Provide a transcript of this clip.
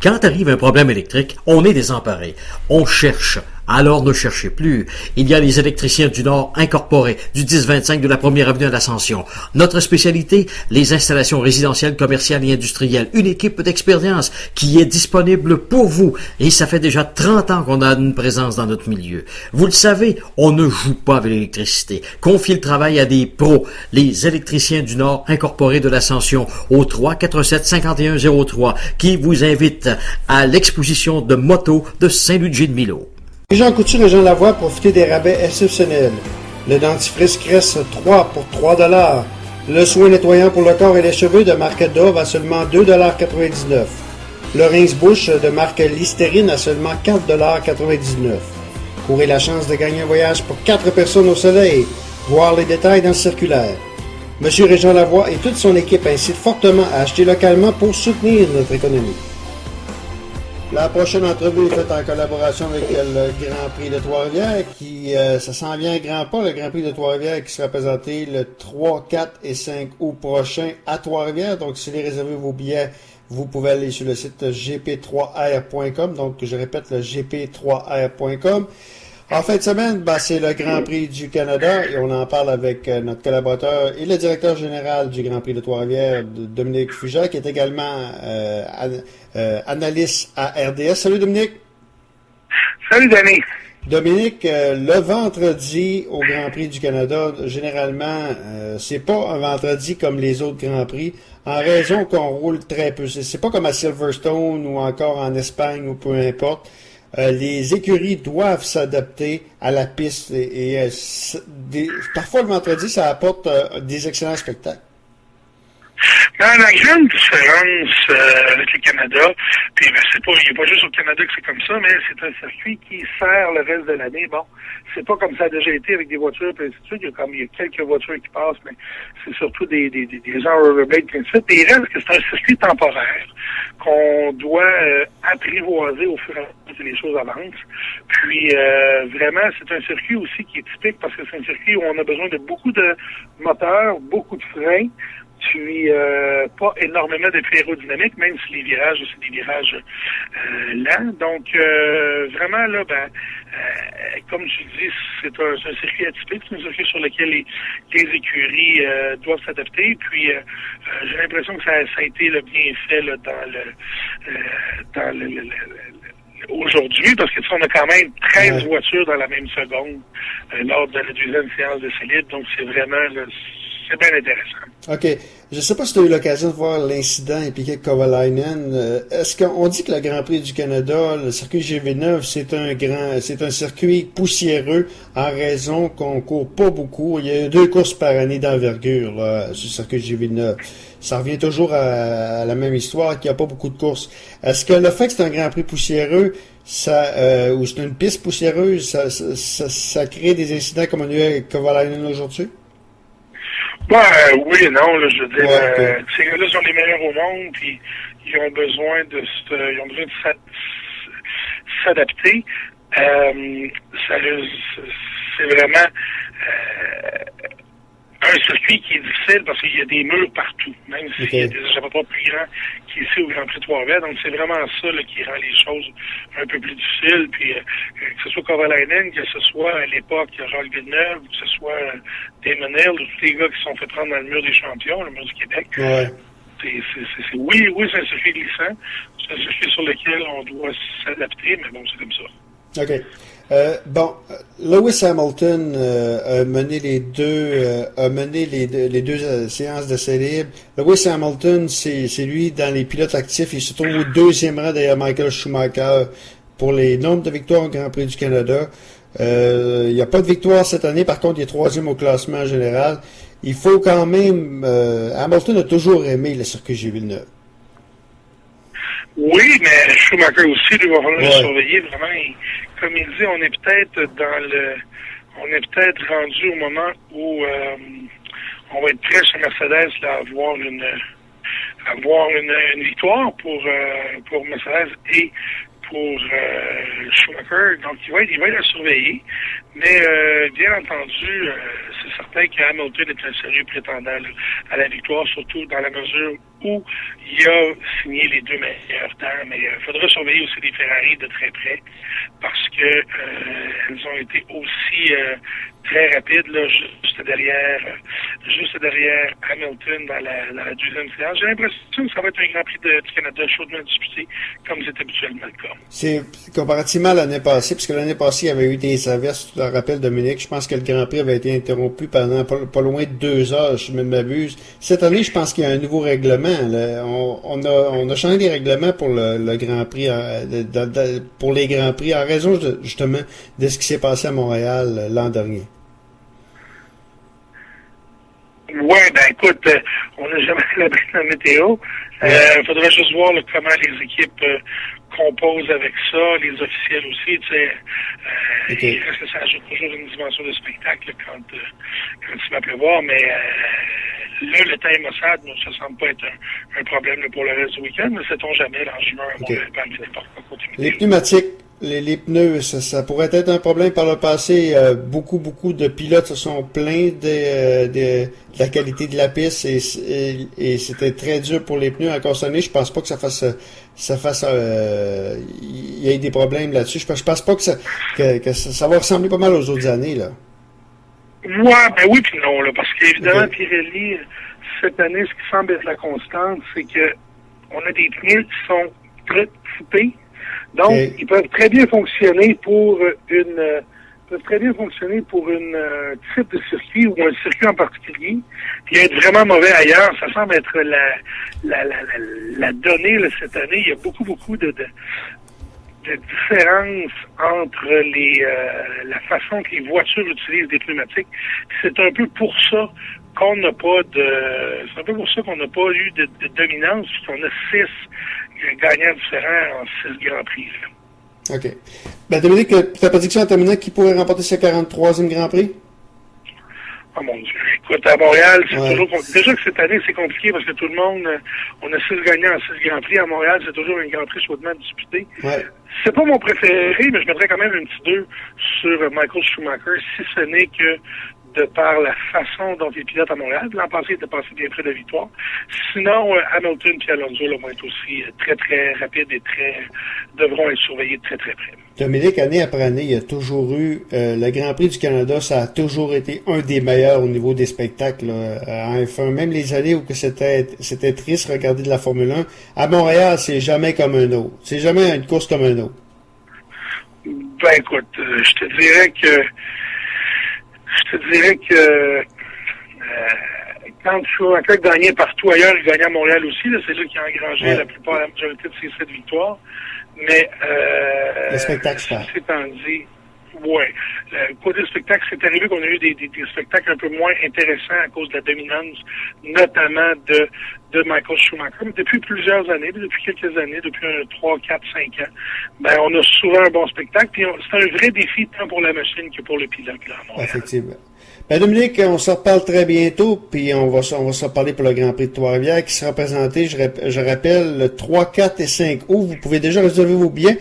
Quand arrive un problème électrique, on est désemparé. On cherche. Alors ne cherchez plus. Il y a les électriciens du Nord incorporés du 1025 de la 1er avenue à l'Ascension. Notre spécialité, les installations résidentielles, commerciales et industrielles. Une équipe d'expérience qui est disponible pour vous. Et ça fait déjà 30 ans qu'on a une présence dans notre milieu. Vous le savez, on ne joue pas avec l'électricité. Confiez le travail à des pros. Les électriciens du Nord incorporés de l'Ascension au 347-5103 qui vous invitent à l'exposition de moto de Saint-Ludger-de-Milo. Jean Couture et Jean Lavoie, profitez des rabais exceptionnels. Le dentifrice Crest 3 pour 3 $. Le soin nettoyant pour le corps et les cheveux de marque Dove à seulement 2,99 $. Le rince-bouche de marque Listerine à seulement 4,99 $. Courez la chance de gagner un voyage pour 4 personnes au soleil. Voir les détails dans le circulaire. Monsieur Régent Lavoie et toute son équipe incitent fortement à acheter localement pour soutenir notre économie. La prochaine entrevue est faite en collaboration avec le Grand Prix de Trois-Rivières qui, ça s'en vient à grands pas, le Grand Prix de Trois-Rivières qui sera présenté le 3, 4 et 5 août prochain à Trois-Rivières. Donc, si vous voulez réserver vos billets, vous pouvez aller sur le site gp3r.com. Donc, je répète, le gp3r.com. En fin de semaine, c'est le Grand Prix du Canada et on en parle avec notre collaborateur et le directeur général du Grand Prix de Trois-Rivières, Dominique Fujac, qui est également analyste à RDS. Salut Dominique. Salut Danny. Dominique, le vendredi au Grand Prix du Canada, généralement, c'est pas un vendredi comme les autres Grands Prix, en raison qu'on roule très peu. C'est pas comme à Silverstone ou encore en Espagne ou peu importe. Les écuries doivent s'adapter à la piste et parfois le vendredi, ça apporte des excellents spectacles. La grande différence avec le Canada, puis il n'y a pas juste au Canada que c'est comme ça, mais c'est un circuit qui sert le reste de l'année. Bon, c'est pas comme ça a déjà été avec des voitures, puis ainsi de suite. Il y a quelques voitures qui passent, mais c'est surtout des gens rollerblade, puis ainsi de suite. Et il reste que c'est un circuit temporaire qu'on doit apprivoiser au fur et à mesure que les choses avancent. Puis vraiment, c'est un circuit aussi qui est typique parce que c'est un circuit où on a besoin de beaucoup de moteurs, beaucoup de freins, puis pas énormément d'effets aérodynamiques, même si les virages, c'est des virages lents. Donc, vraiment, là, comme tu dis, c'est un circuit atypique, c'est un circuit sur lequel les écuries doivent s'adapter. Puis, j'ai l'impression que ça a été bien fait là, dans le aujourd'hui, parce que on a quand même 13 voitures dans la même seconde lors de la deuxième séance de solide. Donc, c'est vraiment... Là, c'est bien intéressant. OK. Je ne sais pas si tu as eu l'occasion de voir l'incident impliqué Kovalainen. Est-ce qu'on dit que le Grand Prix du Canada, le circuit GV9, c'est un circuit poussiéreux en raison qu'on court pas beaucoup. Il y a 2 courses par année d'envergure là, sur le circuit GV9. Ça revient toujours à la même histoire qu'il n'y a pas beaucoup de courses. Est-ce que le fait que c'est un Grand Prix poussiéreux, ou c'est une piste poussiéreuse, ça crée des incidents comme on a eu avec Kovalainen aujourd'hui? Oui et non, là, je veux dire, ces gars-là sont les meilleurs au monde, puis ils ont besoin de s'adapter. C'est vraiment un circuit qui est difficile parce qu'il y a des murs partout, même s'il y a des échappatoires plus grands qu'ici au Grand Prix de Trois-Rivières. Donc, c'est vraiment ça là, qui rend les choses un peu plus difficiles. Puis, que ce soit Kovalainen, que ce soit à l'époque Jacques Villeneuve, que ce soit Damon Hill, tous les gars qui se sont fait prendre dans le mur des champions, le mur du Québec. Ouais. Oui, c'est un circuit glissant. C'est un circuit sur lequel on doit s'adapter, mais bon, c'est comme ça. OK. Lewis Hamilton a mené les deux séances d'essai libre. Lewis Hamilton, c'est lui dans les pilotes actifs. Il se trouve au 2e rang derrière Michael Schumacher pour les nombres de victoires au Grand Prix du Canada. Il n'y a pas de victoire cette année. Par contre, il est 3e au classement général. Il faut quand même... Hamilton a toujours aimé le circuit Villeneuve. Oui, mais Schumacher aussi, il va falloir le surveiller vraiment. Comme il dit, on est peut-être rendu au moment où on va être prêt chez Mercedes là, à avoir une victoire pour Mercedes et pour Schumacher. Donc, il va être à surveiller. Mais, bien entendu, c'est certain que Hamilton est un sérieux prétendant là, à la victoire, surtout dans la mesure où il a signé les 2 meilleurs temps, mais il faudra surveiller aussi les Ferrari de très près parce que elles ont été aussi très rapides, là, juste derrière Hamilton dans la deuxième séance. J'ai l'impression que ça va être un Grand Prix du Canada chaudement disputé, comme c'est habituellement le cas. C'est comparativement à l'année passée, puisque l'année passée, il y avait eu des averses, tu te rappelles, Dominique, je pense que le Grand Prix avait été interrompu pendant pas loin de 2 heures, je ne m'abuse. Cette année, je pense qu'il y a un nouveau règlement. Là. On a changé les règlements pour le Grand Prix, pour les Grands Prix, en raison justement de ce qui s'est passé à Montréal l'an dernier. Ouais, ben écoute, on n'a jamais l'abri de la météo. Faudrait juste voir là, comment les équipes composent avec ça, les officiels aussi, tu sais. Okay. Il reste que ça ajoute toujours une dimension de spectacle quand il va pleuvoir, mais là, le temps est maussade, ça ne semble pas être un problème là, pour le reste du week-end, mais sait-on jamais, là, en juin, okay. on peut arriver n'importe quoi continuer. Les pneumatiques, les pneus, ça pourrait être un problème par le passé. Beaucoup de pilotes se sont plaints de la qualité de la piste et c'était très dur pour les pneus. Encore cette année, je pense pas que ça fasse il y ait des problèmes là-dessus. Je pense pas que ça va ressembler pas mal aux autres années, là. Ouais, ben oui puis non, là, parce qu'évidemment, Pirelli, cette année, ce qui semble être la constante, c'est que on a des pneus qui sont très typés. Donc, ils peuvent très bien fonctionner pour une type de circuit ou un circuit en particulier, puis être vraiment mauvais ailleurs. Ça semble être la donnée là, cette année. Il y a beaucoup de différence entre la façon que les voitures utilisent des pneumatiques. C'est un peu pour ça qu'on n'a pas eu de dominance, puisqu'on a 6 gagnants différents en 6 Grands Prix. Là. OK. Ben, Dominique, ta prédiction en terminant, qui pourrait remporter ce 43e Grand Prix? Oh mon Dieu. Écoute, à Montréal, c'est toujours déjà que cette année, c'est compliqué parce que tout le monde, on a 6 gagnants en 6 Grands Prix. À Montréal, c'est toujours un Grand Prix chaudement disputé. Ouais. C'est pas mon préféré, mais je mettrais quand même un petit 2 sur Michael Schumacher, si ce n'est que de par la façon dont il pilote à Montréal. L'an passé, il était passé bien près de la victoire. Sinon, Hamilton et Alonso là, vont être aussi très, très rapides et devront être surveillés de très, très près. Dominique, année après année, il y a toujours eu le Grand Prix du Canada, ça a toujours été un des meilleurs au niveau des spectacles en F1. Même les années où c'était triste regarder de la Formule 1, à Montréal, c'est jamais comme un autre. C'est jamais une course comme un autre. Ben écoute, je te dirais que quand Schumacher gagnait partout ailleurs, il gagnait à Montréal aussi. Là, c'est là qu'il a engrangé la majorité de ses 7 victoires. Mais le spectacle, c'est étant dit, ouais. Le côté spectacle, c'est arrivé qu'on a eu des spectacles un peu moins intéressants à cause de la dominance, notamment de Michael Schumacher. Mais depuis plusieurs années, depuis quelques années, depuis 3, 4, 5 ans, ben on a souvent un bon spectacle. Puis c'est un vrai défi tant pour la machine que pour le pilote. Là, effectivement. Ben Dominique, on se reparle très bientôt, puis on va se reparler pour le Grand Prix de Trois-Rivières qui sera présenté, je rappelle, le 3, 4 et 5 août. Vous pouvez déjà réserver vos billets.